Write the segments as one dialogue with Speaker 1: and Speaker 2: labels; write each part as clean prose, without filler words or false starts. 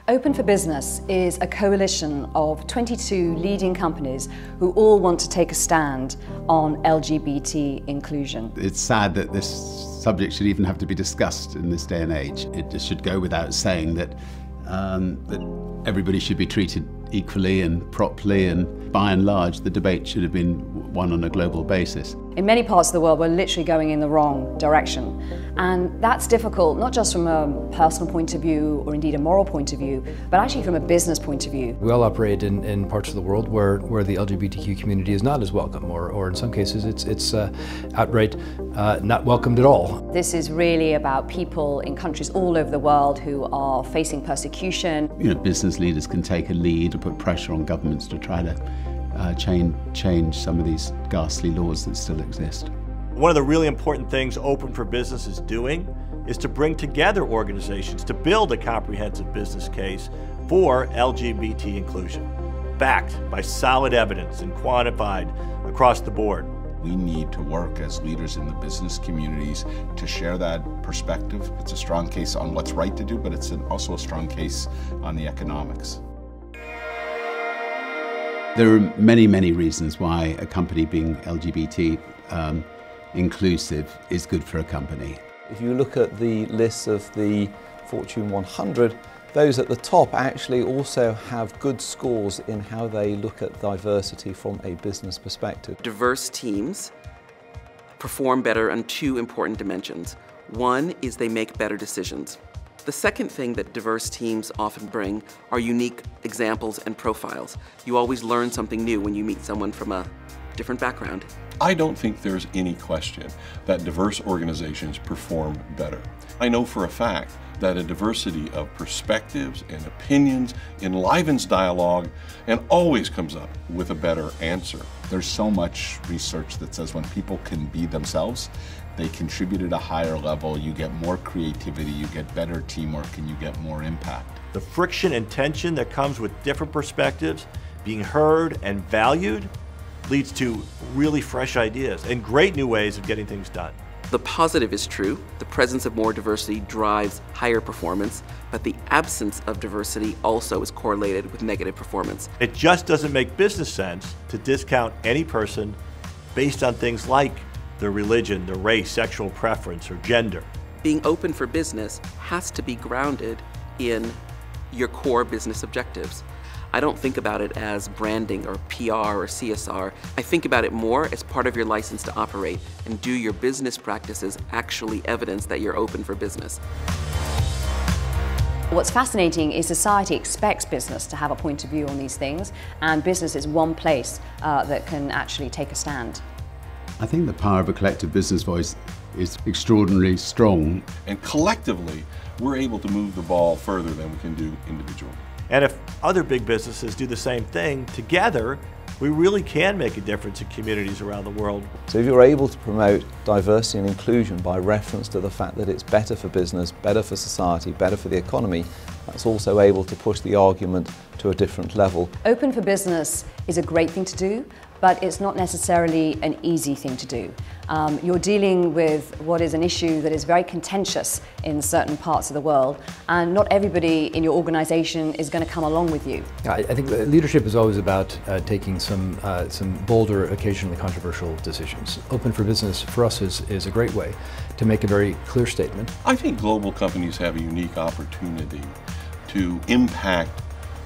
Speaker 1: Open for Business is a coalition of 22 leading companies who all want to take a stand on LGBT inclusion.
Speaker 2: It's sad that this subject should even have to be discussed in this day and age. It just should go without saying that everybody should be treated equally and properly, and by and large the debate should have been one on a global basis.
Speaker 1: In many parts of the world we're literally going in the wrong direction, and that's difficult not just from a personal point of view or indeed a moral point of view, but actually from a business point of view.
Speaker 3: We all operate in parts of the world where the LGBTQ community is not as welcome, or in some cases it's outright not welcomed at all.
Speaker 1: This is really about people in countries all over the world who are facing persecution.
Speaker 2: You know, business leaders can take a lead to put pressure on governments to try to change some of these ghastly laws that still exist.
Speaker 4: One of the really important things Open for Business is doing is to bring together organizations to build a comprehensive business case for LGBT inclusion, backed by solid evidence and quantified across the board.
Speaker 5: We need to work as leaders in the business communities to share that perspective. It's a strong case on what's right to do, but it's also a strong case on the economics.
Speaker 2: There are many, many reasons why a company being LGBT inclusive is good for a company.
Speaker 6: If you look at the list of the Fortune 100, those at the top actually also have good scores in how they look at diversity from a business perspective.
Speaker 7: Diverse teams perform better on two important dimensions. One is they make better decisions. The second thing that diverse teams often bring are unique examples and profiles. You always learn something new when you meet someone from a different background.
Speaker 8: I don't think there's any question that diverse organizations perform better. I know for a fact that a diversity of perspectives and opinions enlivens dialogue and always comes up with a better answer.
Speaker 5: There's so much research that says when people can be themselves, they contribute at a higher level, you get more creativity, you get better teamwork, and you get more impact.
Speaker 4: The friction and tension that comes with different perspectives, being heard and valued, leads to really fresh ideas and great new ways of getting things done.
Speaker 7: The positive is true. The presence of more diversity drives higher performance, but the absence of diversity also is correlated with negative performance.
Speaker 4: It just doesn't make business sense to discount any person based on things like their religion, their race, sexual preference, or gender.
Speaker 7: Being open for business has to be grounded in your core business objectives. I don't think about it as branding or PR or CSR. I think about it more as part of your license to operate, and do your business practices actually evidence that you're open for business?
Speaker 1: What's fascinating is society expects business to have a point of view on these things, and business is one place that can actually take a stand.
Speaker 2: I think the power of a collective business voice is extraordinarily strong.
Speaker 8: And collectively, we're able to move the ball further than we can do individually.
Speaker 4: And if other big businesses do the same thing, together, we really can make a difference in communities around the world.
Speaker 6: So if you're able to promote diversity and inclusion by reference to the fact that it's better for business, better for society, better for the economy, that's also able to push the argument to a different level.
Speaker 1: Open for Business is a great thing to do, but it's not necessarily an easy thing to do. You're dealing with what is an issue that is very contentious in certain parts of the world, and not everybody in your organization is going to come along with you.
Speaker 3: I think leadership is always about taking some bolder, occasionally controversial decisions. Open for Business for us is a great way to make a very clear statement.
Speaker 8: I think global companies have a unique opportunity to impact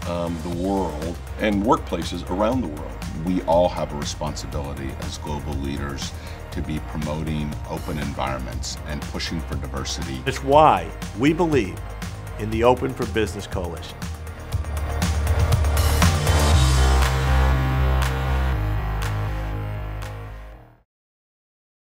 Speaker 8: the world and workplaces around the world.
Speaker 5: We all have a responsibility as global leaders to be promoting open environments and pushing for diversity.
Speaker 4: It's why we believe in the Open for Business Coalition.